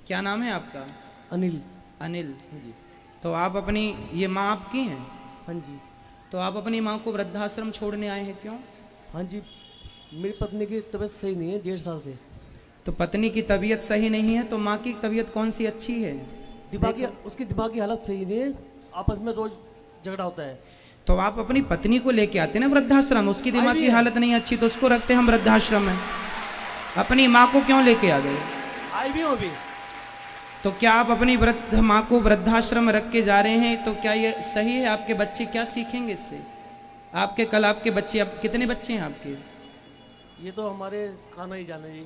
क्या नाम है आपका? अनिल। अनिल जी। तो आप अपनी ये माँ आपकी हैं? हाँ जी। तो आप अपनी माँ को वृद्धाश्रम छोड़ने आए हैं, क्यों? हाँ जी, मेरी पत्नी की तबीयत सही नहीं है 1.5 साल से। तो पत्नी की तबीयत सही नहीं है तो माँ की तबीयत कौन सी अच्छी है? दिमागी देखो, उसकी दिमागी हालत सही नहीं है, आपस में रोज झगड़ा होता है। तो आप अपनी पत्नी को लेके आते ना वृद्धाश्रम, उसकी आई दिमाग भी की है। हालत नहीं अच्छी तो उसको रखते हम वृद्धाश्रम में। अपनी माँ को क्यों लेके आ गए? आई भी हूँ अभी। तो क्या आप अपनी वृद्ध माँ को वृद्धाश्रम में रख के जा रहे हैं तो क्या ये सही है? आपके बच्चे क्या सीखेंगे इससे? आपके कल आपके बच्चे, अब कितने बच्चे हैं आपके? ये तो हमारे खाना ही जाने जी,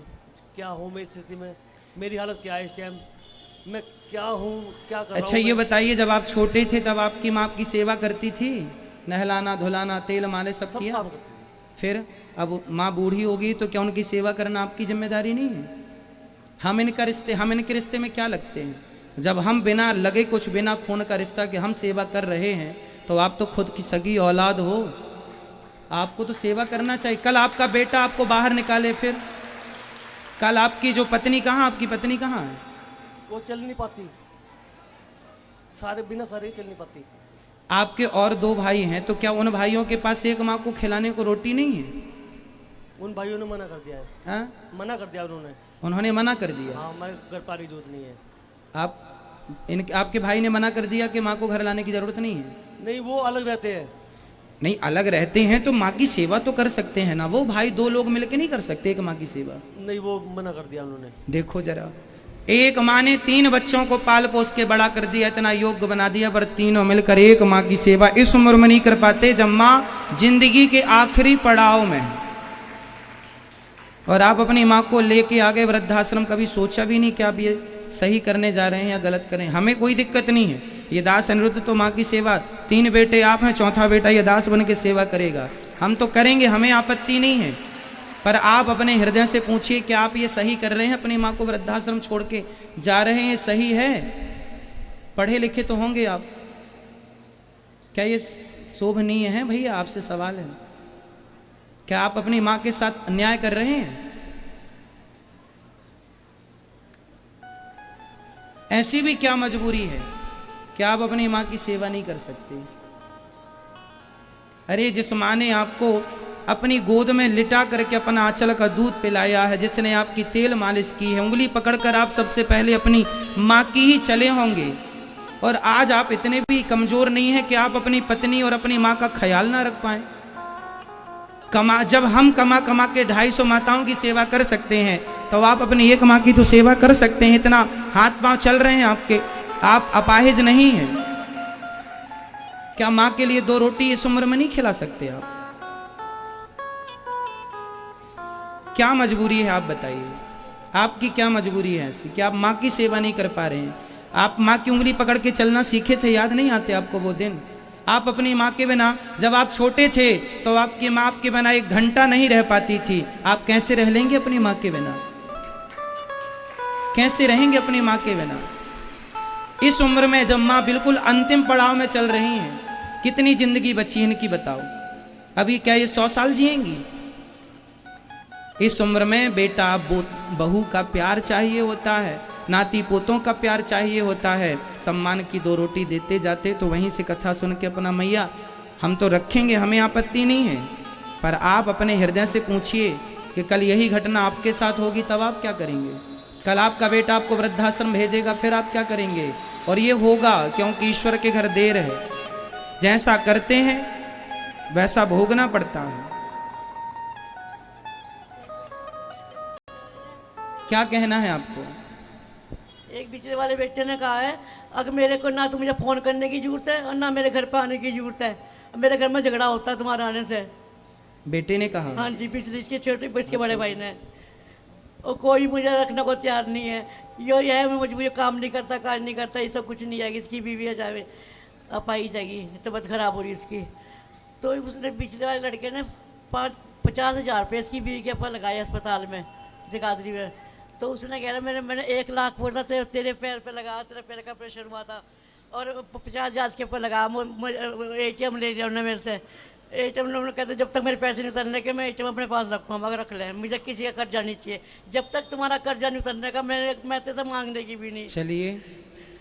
क्या हूँ मैं इस स्थिति में, मेरी हालत क्या है इस टाइम, मैं क्या हूँ, क्या कर रहा अच्छा हूँ ये मैं। बताइए, जब आप छोटे थे तब आपकी माँ आपकी सेवा करती थी? नहलाना धुलाना तेल मालिश सब सब किया? काम करते हैं। फिर अब माँ बूढ़ी होगी तो क्या उनकी सेवा करना आपकी जिम्मेदारी नहीं है? हम इनके रिश्ते में क्या लगते हैं? जब हम बिना लगे कुछ बिना खून का रिश्ता कि हम सेवा कर रहे हैं, तो आप तो खुद की सगी औलाद हो, आपको तो सेवा करना चाहिए। कल आपका बेटा आपको बाहर निकाले, फिर कल आपकी जो पत्नी कहाँ, आपकी पत्नी कहाँ है? वो चल नहीं पाती, सारे बिना सारे ही चल नहीं पाती। आपके और दो भाई हैं, तो क्या उन भाइयों के पास एक माँ को खिलाने को रोटी नहीं है? उन भाइयों ने मना कर दिया है। हाँ? मना कर दिया उन्होंने। उन्होंने मना कर दिया? हाँ, हमारे घर पानी जरूरत नहीं है। आपके भाई ने मना कर दिया कि माँ को घर लाने की जरूरत नहीं है? नहीं, वो अलग रहते हैं। नहीं, अलग रहते हैं तो माँ की सेवा तो कर सकते हैं ना, वो भाई दो लोग मिलकर नहीं कर सकते एक माँ की सेवा? नहीं, वो मना कर दिया उन्होंने। देखो जरा, एक माँ ने 3 बच्चों को पाल पोस के बड़ा कर दिया, इतना योग्य बना दिया, पर तीनों मिलकर एक माँ की सेवा इस उम्र में नहीं कर पाते जब माँ जिंदगी के आखिरी पड़ाव में। और आप अपनी माँ को लेके आ गए वृद्धाश्रम, कभी सोचा भी नहीं कि आप ये सही करने जा रहे हैं या गलत करें? हमें कोई दिक्कत नहीं है, ये दास अनिरुद्ध तो माँ की सेवा, 3 बेटे आप हैं, चौथा बेटा ये दास बन के सेवा करेगा, हम तो करेंगे, हमें आपत्ति नहीं है। पर आप अपने हृदय से पूछिए कि आप ये सही कर रहे हैं? अपनी माँ को वृद्धाश्रम छोड़ के जा रहे हैं, सही है? पढ़े लिखे तो होंगे आप, क्या ये शोभनीय है? भैया आपसे सवाल है, क्या आप अपनी माँ के साथ अन्याय कर रहे हैं? ऐसी भी क्या मजबूरी है कि आप अपनी माँ की सेवा नहीं कर सकते? अरे जिस माँ ने आपको अपनी गोद में लिटा करके अपना आंचल का दूध पिलाया है, जिसने आपकी तेल मालिश की है, उंगली पकड़कर आप सबसे पहले अपनी माँ की ही चले होंगे, और आज आप इतने भी कमजोर नहीं हैं कि आप अपनी पत्नी और अपनी माँ का ख्याल ना रख पाए। जब हम कमा कमा के 250 माताओं की सेवा कर सकते हैं, तो आप अपनी एक माँ की तो सेवा कर सकते हैं। इतना हाथ पांव चल रहे हैं आपके, आप अपाहिज नहीं हैं क्या? माँ के लिए 2 रोटी इस उम्र में नहीं खिला सकते आप? क्या मजबूरी है आप बताइए, आपकी क्या मजबूरी है ऐसी कि आप माँ की सेवा नहीं कर पा रहे हैं? आप माँ की उंगली पकड़ के चलना सीखे थे, याद नहीं आते आपको वो दिन? आप अपनी माँ के बिना, जब आप छोटे थे तो आपकी माँ आपके बिना 1 घंटा नहीं रह पाती थी, आप कैसे रह लेंगे अपनी माँ के बिना? कैसे रहेंगे अपनी माँ के बिना? इस उम्र में जब माँ बिल्कुल अंतिम पड़ाव में चल रही हैं, कितनी जिंदगी बची इनकी बताओ? अभी क्या ये 100 साल जिएंगी? इस उम्र में बेटा बहू का प्यार चाहिए होता है, नाती पोतों का प्यार चाहिए होता है। सम्मान की 2 रोटी देते जाते तो वहीं से कथा सुन के अपना मैया हम तो रखेंगे, हमें आपत्ति नहीं है। पर आप अपने हृदय से पूछिए कि कल यही घटना आपके साथ होगी, तब आप क्या करेंगे? कल आपका बेटा आपको वृद्धाश्रम भेजेगा, फिर आप क्या करेंगे? और ये होगा क्योंकि ईश्वर के घर देर है, जैसा करते हैं वैसा भोगना पड़ता है। क्या कहना है आपको? एक पिछले वाले बेटे ने कहा है, अगर मेरे को ना तो मुझे फ़ोन करने की ज़रूरत है और ना मेरे घर पे आने की ज़रूरत है, मेरे घर में झगड़ा होता है तुम्हारे आने से। बेटे ने कहा? हाँ जी, पिछले इसके छोटे इसके बड़े भाई ने। और कोई मुझे रखने को तैयार नहीं है, ये है मुझे काम नहीं करता, काज नहीं करता, ये सब कुछ नहीं आएगी, इसकी बीवी आ जावे अब आई जाएगी, तबीयत खराब हो रही उसकी। तो उसने पिछले वाले लड़के ने 50,000 रुपये इसकी बीवी के ऊपर लगाए अस्पताल में जगाधरी में। तो उसने कह रहा मैंने 1 लाख बोला तेरे पैर पे लगा, तेरे पैर का ऑपरेशन हुआ था, और 50,000 के ऊपर लगा, ATM ले लिया उन्होंने मेरे से, एटीएम लोग कहते जब तक मेरे पैसे नहीं उतरने के मैं एटीएम अपने पास रखूँगा, मगर रख ले, मुझे किसी का कर्जा नहीं चाहिए। जब तक तुम्हारा कर्जा नहीं उतरने का मैं तेरे से मांगने की भी नहीं। चलिए,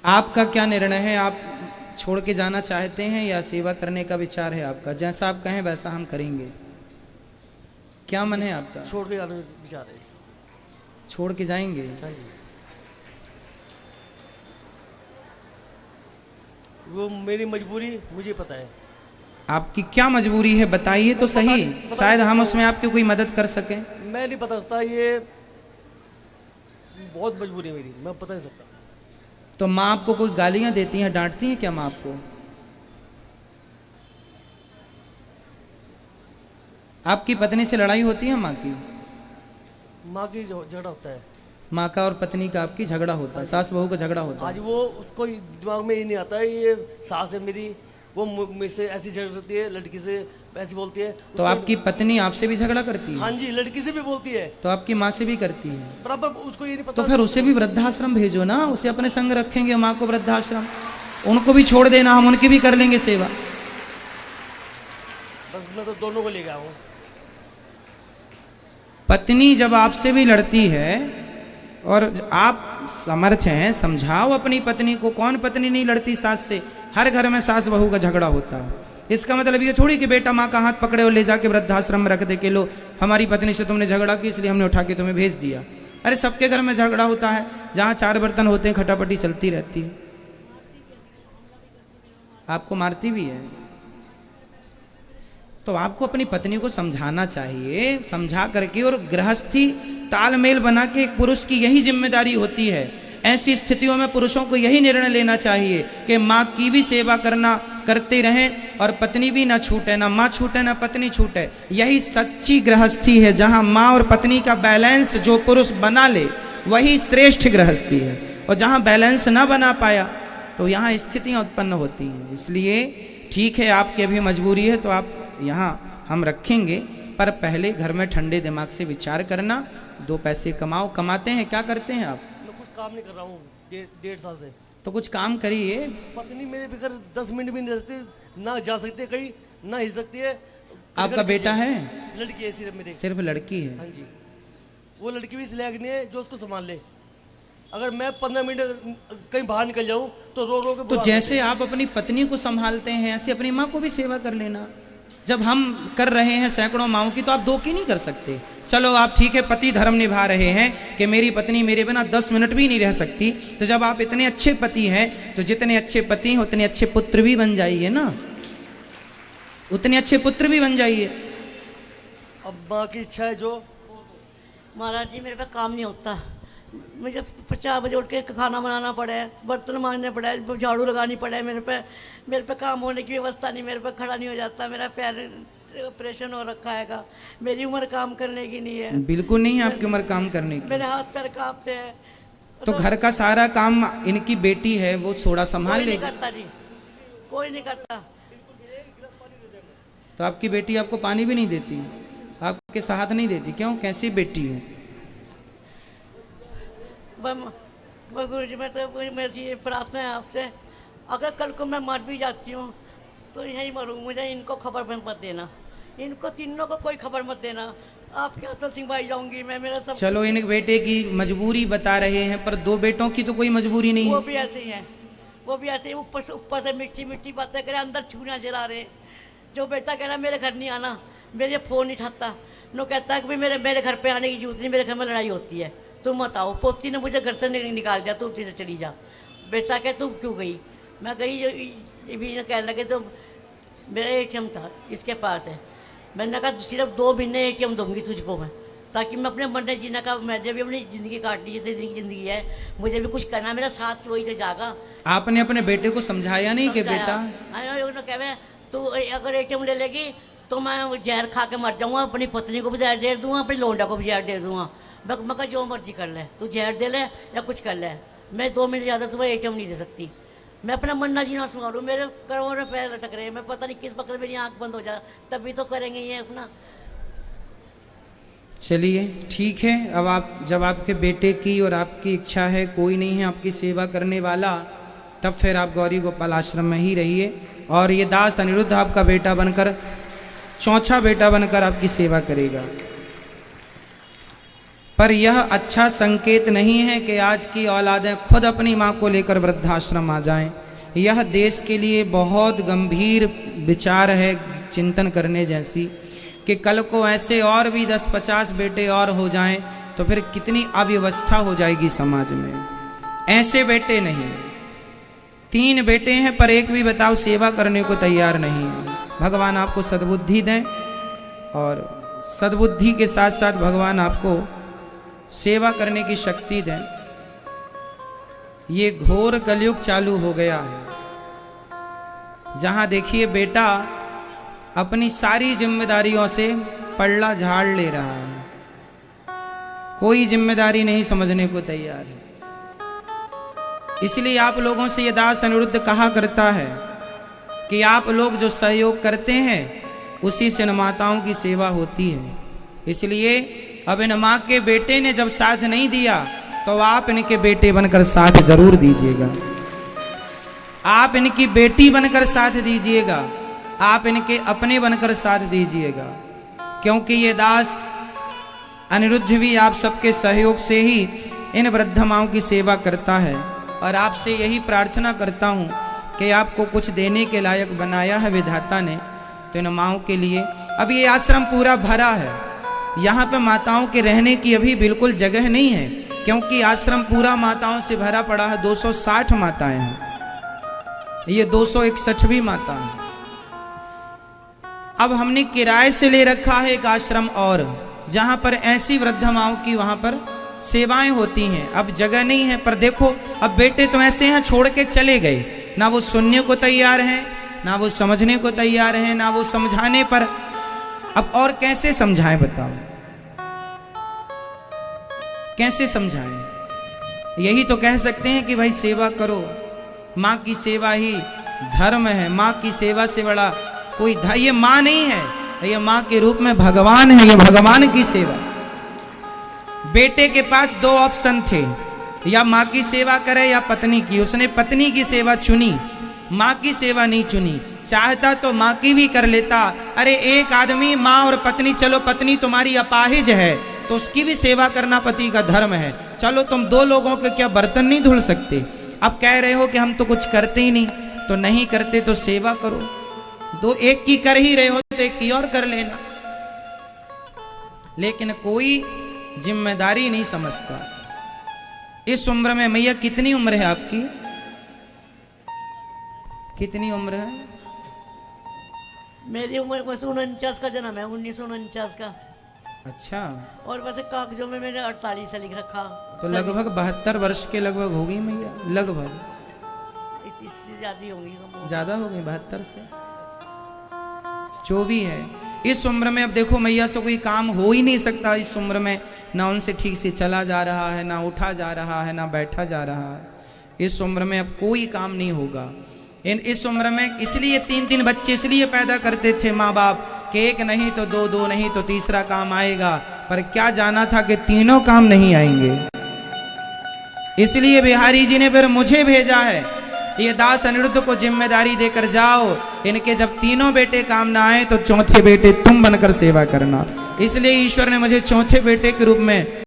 आपका क्या निर्णय है? आप छोड़ के जाना चाहते हैं या सेवा करने का विचार है आपका? जैसा आप कहें वैसा हम करेंगे। क्या मन है आपका? छोड़ के आने का विचार है। छोड़ के जाएंगे? हाँ जी, वो मेरी मजबूरी मुझे पता है। आपकी क्या मजबूरी है बताइए तो सही, शायद हम उसमें आपकी कोई मदद कर सकें। मैं नहीं बता सकता, ये बहुत मजबूरी है मेरी, मैं बता नहीं सकता। तो माँ आपको कोई गालियां देती हैं, डांटती हैं क्या माँ आपको? आपकी पत्नी से लड़ाई होती है माँ की? माँ की झगड़ा होता है, माँ का और पत्नी का आपकी झगड़ा होता है, सास बहू का झगड़ा होता है। आज वो उसको दिमाग में ये नहीं आता है, ये सास है मेरी, वो मुझ से ऐसी झगड़ती है, लड़की से ऐसी बोलती है। तो आपकी पत्नी आपसे भी झगड़ा करती है? हाँ जी, लड़की से भी बोलती है। तो आपकी माँ से भी करती है? बराबर, उसको ये नहीं पता। तो फिर उसे भी वृद्धाश्रम भेजो ना, उसे अपने संग रखेंगे, माँ को वृद्धाश्रम, उनको भी छोड़ देना, हम उनकी भी कर लेंगे सेवा। बस मैं तो दोनों को ले गया हूँ। पत्नी जब आपसे भी लड़ती है और आप समर्थ हैं, समझाओ अपनी पत्नी को। कौन पत्नी नहीं लड़ती सास से? हर घर में सास बहू का झगड़ा होता है। इसका मतलब ये थोड़ी कि बेटा माँ का हाथ पकड़े और ले जाके वृद्धाश्रम में रख दे के लो हमारी पत्नी से तुमने झगड़ा की इसलिए हमने उठा के तुम्हें भेज दिया। अरे सबके घर में झगड़ा होता है, जहाँ 4 बर्तन होते हैं खटापटी चलती रहती है। आपको मारती भी है? तो आपको अपनी पत्नी को समझाना चाहिए, समझा करके, और गृहस्थी तालमेल बना के एक पुरुष की यही जिम्मेदारी होती है। ऐसी स्थितियों में पुरुषों को यही निर्णय लेना चाहिए कि माँ की भी सेवा करते रहें और पत्नी भी ना छूटे, ना माँ छूटे ना पत्नी छूटे। यही सच्ची गृहस्थी है, जहाँ माँ और पत्नी का बैलेंस जो पुरुष बना ले वही श्रेष्ठ गृहस्थी है। और जहाँ बैलेंस ना बना पाया तो यहाँ स्थितियाँ उत्पन्न होती हैं। इसलिए ठीक है, आपकी अभी मजबूरी है तो आप यहाँ हम रखेंगे, पर पहले घर में ठंडे दिमाग से विचार करना। 2 पैसे कमाओ। कमाते हैं? क्या करते हैं आप? मैं कुछ काम नहीं कर रहा हूँ 1.5 साल से। तो कुछ काम करिए। पत्नी मेरे बगैर 10 मिनट भी नहीं रह सकती, ना जा सकती है कहीं, ना हिल सकती है। आपका बेटा है? लड़की है सिर्फ मेरी। सिर्फ लड़की है? हाँ जी, वो लड़की भी इस लायक नहीं है जो उसको संभाल ले। अगर मैं 15 मिनट कहीं बाहर निकल जाऊं तो रो रो के तो जैसे आप अपनी पत्नी को संभालते हैं ऐसे अपनी माँ को भी सेवा कर लेना। जब हम कर रहे हैं सैकड़ों माओं की, तो आप 2 की नहीं कर सकते। चलो आप ठीक है, पति धर्म निभा रहे हैं कि मेरी पत्नी मेरे बिना 10 मिनट भी नहीं रह सकती। तो जब आप इतने अच्छे पति हैं तो जितने अच्छे पति हैं उतने अच्छे पुत्र भी बन जाइए ना, उतने अच्छे पुत्र भी बन जाइए। अब माँ की इच्छा है जो। महाराज जी, मेरे पे काम नहीं होता। मुझे 4 बजे उठ के खाना बनाना पड़ा है, बर्तन मांजने पड़ा है, झाड़ू लगानी पड़ा है। मेरे पे काम होने की व्यवस्था नहीं, मेरे पे खड़ा नहीं हो जाता। मेरा पैर ऑपरेशन हो रखा है, मेरी उम्र काम करने की नहीं है। बिल्कुल नहीं है आपकी उम्र काम करने की। मेरे हाथ पैर कांपते हैं। तो घर का सारा काम इनकी बेटी है, वो थोड़ा संभाल कोई नहीं लेगी। करता जी, कोई नहीं करता। तो आपकी बेटी आपको पानी भी नहीं देती, आपके साथ नहीं देती? क्यों? कैसी बेटी है? गुरु जी, मैं तो मेरी ये प्रार्थना है आपसे, अगर कल को मैं मर भी जाती हूँ तो यहीं मरूँ, मुझे इनको खबर मत देना, इनको तीनों को कोई खबर मत देना। आपके हाथों सिंहवाई जाऊंगी मैं, मेरा सब। चलो, इन बेटे की मजबूरी बता रहे हैं, पर 2 बेटों की तो कोई मजबूरी नहीं वो है। भी ऐसे ही है, वो भी ऐसे ही ऊपर से मीठी मीठी बातें करे, अंदर छूना जला रहे। जो बेटा कह रहा मेरे घर नहीं आना, मेरे फ़ोन नहीं उठाता, नो कहता है कि मेरे घर पे आने की जरूरत नहीं, मेरे घर में लड़ाई होती है, तुम मत आओ। पोती ने मुझे घर से निकाल दिया, तू से चली जा। बेटा कह तू क्यों गई? मैं गई, ये भी कहने लगे तो मेरा ATM था इसके पास है। मैंने कहा सिर्फ 2 महीने ATM दूंगी तुझको मैं, ताकि मैं अपने मरने जीने का, मैंने भी अपनी ज़िंदगी काटनी, जैसे ज़िंदगी है, मुझे भी कुछ करना, मेरा साथ वही से जागा। आपने अपने बेटे को समझाया नहीं कि बेटा? कहे तू अगर ATM ले लेगी तो मैं जहर खा के मर जाऊँगा, अपनी पत्नी को भी जहर दे दूँगा, अपनी लौंडा को भी जहर दे दूँगा। मैं कहा जो मर्जी कर ले, तू जहर दे ले या कुछ कर ले, मैं 2 मिनट ज़्यादा तुम्हें ATM नहीं दे सकती। मैं अपना मरना जीना सुना, मेरे करोड़ों में पैर लटक रहे हैं, मैं पता नहीं किस वक्त मेरी आंख बंद हो जाए, तभी तो करेंगे ये अपना। चलिए ठीक है, अब आप, जब आपके बेटे की और आपकी इच्छा है, कोई नहीं है आपकी सेवा करने वाला, तब फिर आप गौरी गोपाल आश्रम में ही रहिए। और ये दास अनिरुद्ध आपका बेटा बनकर चौथा बेटा बनकर आपकी सेवा करेगा। पर यह अच्छा संकेत नहीं है कि आज की औलादें खुद अपनी माँ को लेकर वृद्धाश्रम आ जाएं। यह देश के लिए बहुत गंभीर विचार है, चिंतन करने जैसी, कि कल को ऐसे और भी 10-50 बेटे और हो जाएं तो फिर कितनी अव्यवस्था हो जाएगी समाज में। ऐसे बेटे नहीं, 3 बेटे हैं पर एक भी बताओ सेवा करने को तैयार नहीं है। भगवान आपको सद्बुद्धि दें और सद्बुद्धि के साथ साथ भगवान आपको सेवा करने की शक्ति दें। ये घोर कलयुग चालू हो गया है, जहां देखिए बेटा अपनी सारी जिम्मेदारियों से पल्ला झाड़ ले रहा है, कोई जिम्मेदारी नहीं समझने को तैयार है। इसलिए आप लोगों से ये दास अनिरुद्ध कहा करता है कि आप लोग जो सहयोग करते हैं उसी से इन माताओं की सेवा होती है। इसलिए अब इन माँ के बेटे ने जब साथ नहीं दिया तो आप इनके बेटे बनकर साथ जरूर दीजिएगा, आप इनकी बेटी बनकर साथ दीजिएगा, आप इनके अपने बनकर साथ दीजिएगा। क्योंकि ये दास अनिरुद्ध भी आप सबके सहयोग से ही इन वृद्ध माओं की सेवा करता है। और आपसे यही प्रार्थना करता हूँ कि आपको कुछ देने के लायक बनाया है विधाता ने, तो इन माओं के लिए अब ये आश्रम पूरा भरा है। यहाँ पे माताओं के रहने की अभी बिल्कुल जगह नहीं है, क्योंकि आश्रम पूरा माताओं से भरा पड़ा है। 260 माताएं हैं, ये 261वीं माता है। अब हमने किराए से ले रखा है एक आश्रम और, जहां पर ऐसी वृद्ध माओं की वहां पर सेवाएं होती हैं। अब जगह नहीं है, पर देखो अब बेटे तो ऐसे हैं छोड़ के चले गए, ना वो सुनने को तैयार हैं, ना वो समझने को तैयार हैं, ना वो समझाने पर। अब और कैसे समझाएं बताओ, कैसे समझाएं? यही तो कह सकते हैं कि भाई सेवा करो, माँ की सेवा ही धर्म है, माँ की सेवा से बड़ा कोई ये माँ नहीं है, ये माँ के रूप में भगवान है, ये भगवान की सेवा। बेटे के पास 2 ऑप्शन थे, या माँ की सेवा करे या पत्नी की। उसने पत्नी की सेवा चुनी, माँ की सेवा नहीं चुनी। चाहता तो माँ की भी कर लेता। अरे एक आदमी, माँ और पत्नी, चलो पत्नी तुम्हारी अपाहिज है तो उसकी भी सेवा करना पति का धर्म है। चलो तुम 2 लोगों के क्या बर्तन नहीं धुल सकते? अब कह रहे हो कि हम तो कुछ करते ही नहीं, तो नहीं करते तो सेवा करो। 2 एक की कर ही रहे हो तो एक की और कर लेना। लेकिन कोई जिम्मेदारी नहीं समझता। इस उम्र में, मैया कितनी उम्र है आपकी? कितनी उम्र है? मेरी उम्र बस 49 का जन्म है, 1949 का। अच्छा, और वैसे कागजों में मैंने 48 से लिख रखा। तो लगभग 72 वर्ष के लगभग होगी मैया, लगभग। इससे ज्यादा होंगी, ज्यादा हो गई 72 से। जो भी है, इस उम्र में अब देखो मैया से कोई काम हो ही नहीं सकता। इस उम्र में ना उनसे ठीक से चला जा रहा है, ना उठा जा रहा है, ना बैठा जा रहा है। इस उम्र में अब कोई काम नहीं होगा। इस उम्र में इसलिए 3-3 बच्चे इसलिए पैदा करते थे माँ बाप कि एक नहीं तो 2, 2 नहीं तो तीसरा काम आएगा। पर क्या जाना था कि तीनों काम नहीं आएंगे। इसलिए बिहारी जी ने फिर मुझे भेजा है, ये दास अनिरुद्ध को जिम्मेदारी देकर जाओ, इनके जब तीनों बेटे काम ना आए तो चौथे बेटे तुम बनकर सेवा करना। इसलिए ईश्वर ने मुझे चौथे बेटे के रूप में